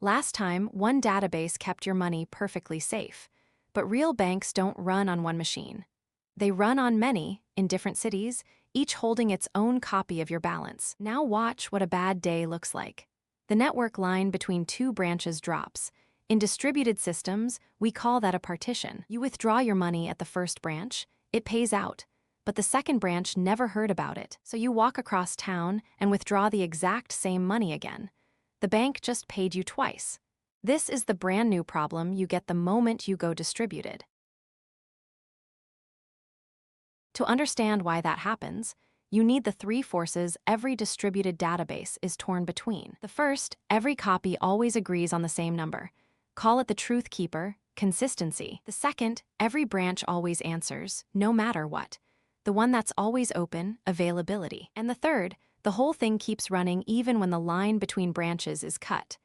Last time, one database kept your money perfectly safe. But real banks don't run on one machine. They run on many, in different cities, each holding its own copy of your balance. Now watch what a bad day looks like. The network line between two branches drops. In distributed systems, we call that a partition. You withdraw your money at the first branch, it pays out. But the second branch never heard about it, so you walk across town and withdraw the exact same money again. The bank just paid you twice. This is the brand new problem you get the moment you go distributed. To understand why that happens, you need the three forces every distributed database is torn between. The first, every copy always agrees on the same number. Call it the truth keeper, consistency. The second, every branch always answers, no matter what. The one that's always open, availability. And the third, the whole thing keeps running even when the line between branches is cut.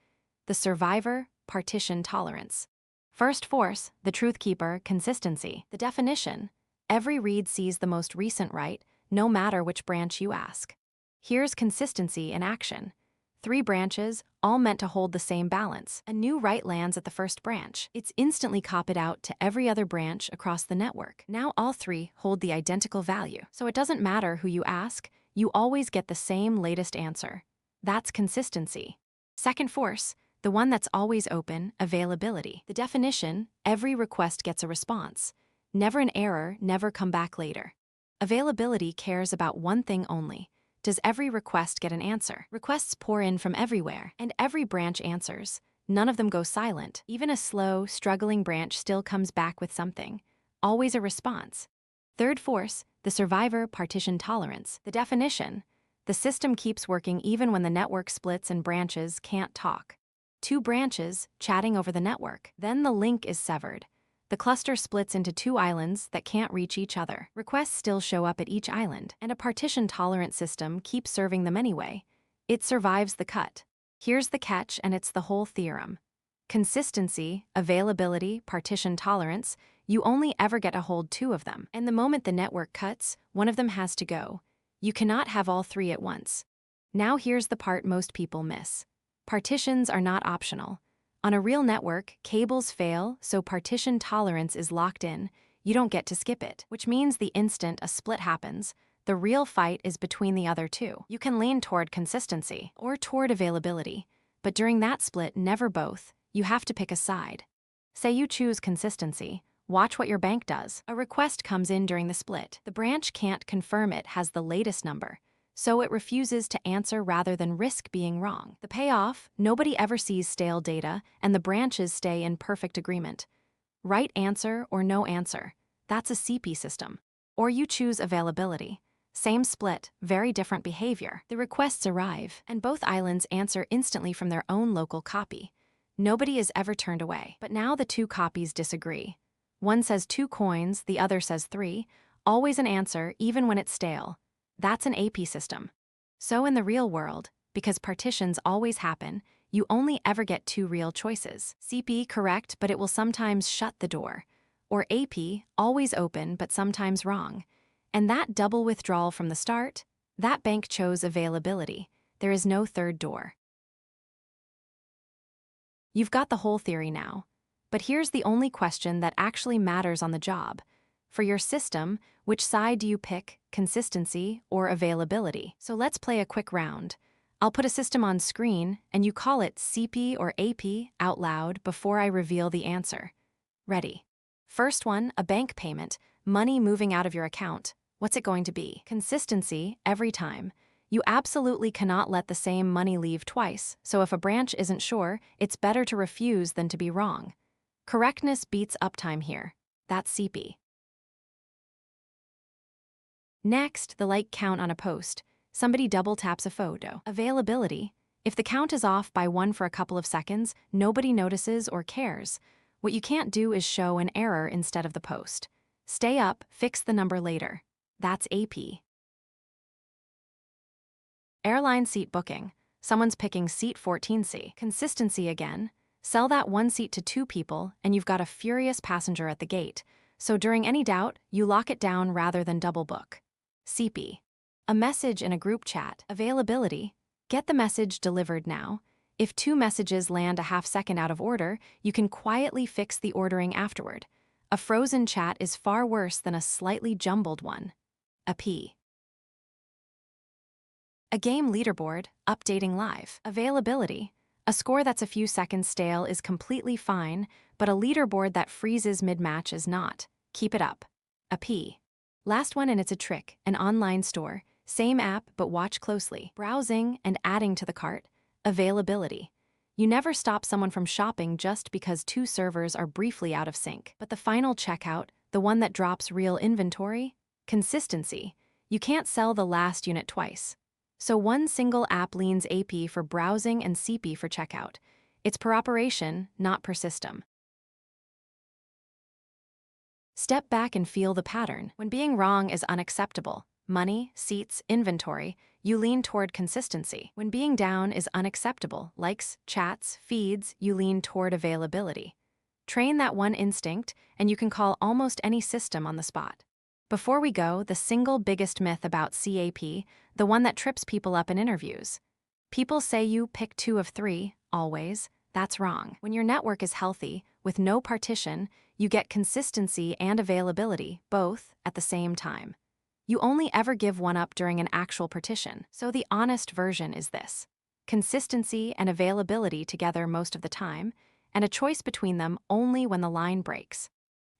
The survivor, partition tolerance. First force, the truth keeper, consistency. The definition, every read sees the most recent write, no matter which branch you ask. Here's consistency in action. 3 branches, all meant to hold the same balance. A new write lands at the first branch. It's instantly copied out to every other branch across the network. Now all 3 hold the identical value. So it doesn't matter who you ask, you always get the same latest answer. That's consistency. Second force, the one that's always open, availability. The definition, every request gets a response. Never an error, never come back later. Availability cares about one thing only. Does every request get an answer? Requests pour in from everywhere, and every branch answers. None of them go silent. Even a slow, struggling branch still comes back with something. Always a response. Third force, the survivor partition tolerance. The definition, the system keeps working even when the network splits and branches can't talk. 2 branches chatting over the network. Then the link is severed. The cluster splits into 2 islands that can't reach each other. Requests still show up at each island, and a partition-tolerant system keeps serving them anyway. It survives the cut. Here's the catch, and it's the whole theorem. Consistency, availability, partition tolerance, you only ever get to hold 2 of them. And the moment the network cuts, one of them has to go. You cannot have all 3 at once. Now here's the part most people miss. Partitions are not optional. On a real network, cables fail, so partition tolerance is locked in. You don't get to skip it, which means the instant a split happens, the real fight is between the other 2. You can lean toward consistency or toward availability, but during that split, never both. You have to pick a side. Say you choose consistency. Watch what your bank does. A request comes in during the split. The branch can't confirm it has the latest number, so it refuses to answer rather than risk being wrong. The payoff, nobody ever sees stale data, and the branches stay in perfect agreement. Right answer or no answer. That's a CP system. Or you choose availability. Same split, very different behavior. The requests arrive, and both islands answer instantly from their own local copy. Nobody is ever turned away. But now the 2 copies disagree. One says 2 coins, the other says 3. Always an answer, even when it's stale. That's an AP system. So in the real world, because partitions always happen, you only ever get 2 real choices. CP, correct, but it will sometimes shut the door. Or AP, always open, but sometimes wrong. And that double withdrawal from the start, that bank chose availability. There is no third door. You've got the whole theory now. But here's the only question that actually matters on the job. For your system, which side do you pick, consistency or availability? So let's play a quick round. I'll put a system on screen, and you call it CP or AP out loud before I reveal the answer. Ready? First one, a bank payment, money moving out of your account. What's it going to be? Consistency, every time. You absolutely cannot let the same money leave twice, so if a branch isn't sure, it's better to refuse than to be wrong. Correctness beats uptime here. That's CP. Next, the like count on a post. Somebody double taps a photo. Availability. If the count is off by 1 for a couple of seconds, nobody notices or cares. What you can't do is show an error instead of the post. Stay up, fix the number later. That's AP. Airline seat booking. Someone's picking seat 14C. Consistency again. Sell that 1 seat to 2 people, and you've got a furious passenger at the gate. So during any doubt, you lock it down rather than double book. CP. A message in a group chat. Availability. Get the message delivered now. If two messages land a half-second out of order, you can quietly fix the ordering afterward. A frozen chat is far worse than a slightly jumbled one. A P. A game leaderboard, updating live. Availability. A score that's a few seconds stale is completely fine, but a leaderboard that freezes mid-match is not. Keep it up. A P. Last one, and it's a trick. An online store. Same app, but watch closely. Browsing and adding to the cart. Availability. You never stop someone from shopping just because two servers are briefly out of sync. But the final checkout, the one that drops real inventory? Consistency. You can't sell the last unit twice. So one single app leans AP for browsing and CP for checkout. It's per operation, not per system. Step back and feel the pattern. When being wrong is unacceptable, money, seats, inventory, you lean toward consistency. When being down is unacceptable, likes, chats, feeds, you lean toward availability. Train that one instinct, and you can call almost any system on the spot. Before we go, the single biggest myth about CAP, the one that trips people up in interviews. People say you pick 2 of 3, always. That's wrong. When your network is healthy, with no partition, you get consistency and availability, both, at the same time. You only ever give one up during an actual partition, so the honest version is this: consistency and availability together most of the time, and a choice between them only when the line breaks.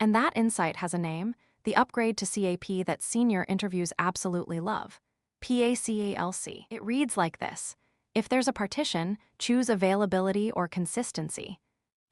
And that insight has a name, the upgrade to CAP that senior interviews absolutely love: PACELC. It reads like this: if there's a partition, choose availability or consistency.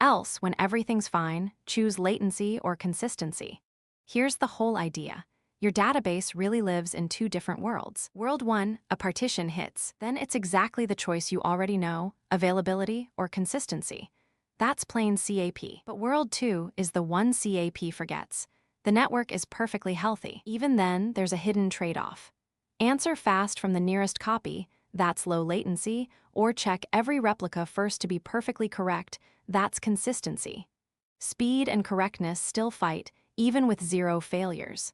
Else, when everything's fine, choose latency or consistency. Here's the whole idea. Your database really lives in 2 different worlds. World 1, a partition hits, then it's exactly the choice you already know, availability or consistency. That's plain CAP. But World 2 is the one CAP forgets. The network is perfectly healthy. Even then, there's a hidden trade-off. Answer fast from the nearest copy, that's low latency, or check every replica first to be perfectly correct, that's consistency. Speed and correctness still fight, even with 0 failures.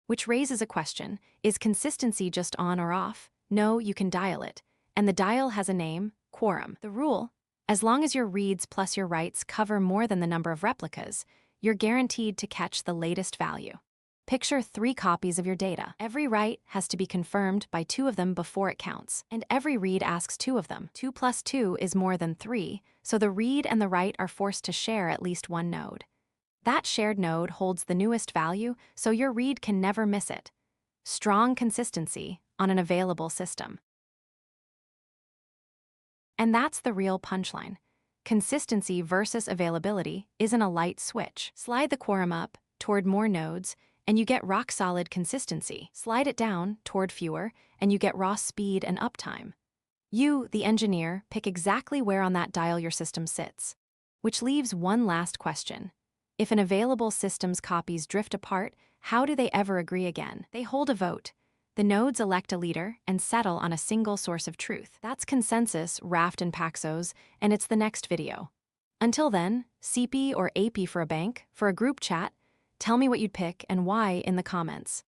Which raises a question: is consistency just on or off? No, you can dial it. And the dial has a name: quorum. The rule: as long as your reads plus your writes cover more than the number of replicas, you're guaranteed to catch the latest value. Picture 3 copies of your data. Every write has to be confirmed by 2 of them before it counts, and every read asks 2 of them. 2 plus 2 is more than 3, so the read and the write are forced to share at least one node. That shared node holds the newest value, so your read can never miss it. Strong consistency on an available system. And that's the real punchline. Consistency versus availability isn't a light switch. Slide the quorum up toward more nodes, and you get rock-solid consistency. Slide it down toward fewer, and you get raw speed and uptime. You, the engineer, pick exactly where on that dial your system sits. Which leaves one last question. If an available system's copies drift apart, how do they ever agree again? They hold a vote. The nodes elect a leader and settle on a single source of truth. That's consensus wrapped in Paxos, and it's the next video. Until then, CP or AP for a bank, for a group chat, tell me what you'd pick and why in the comments.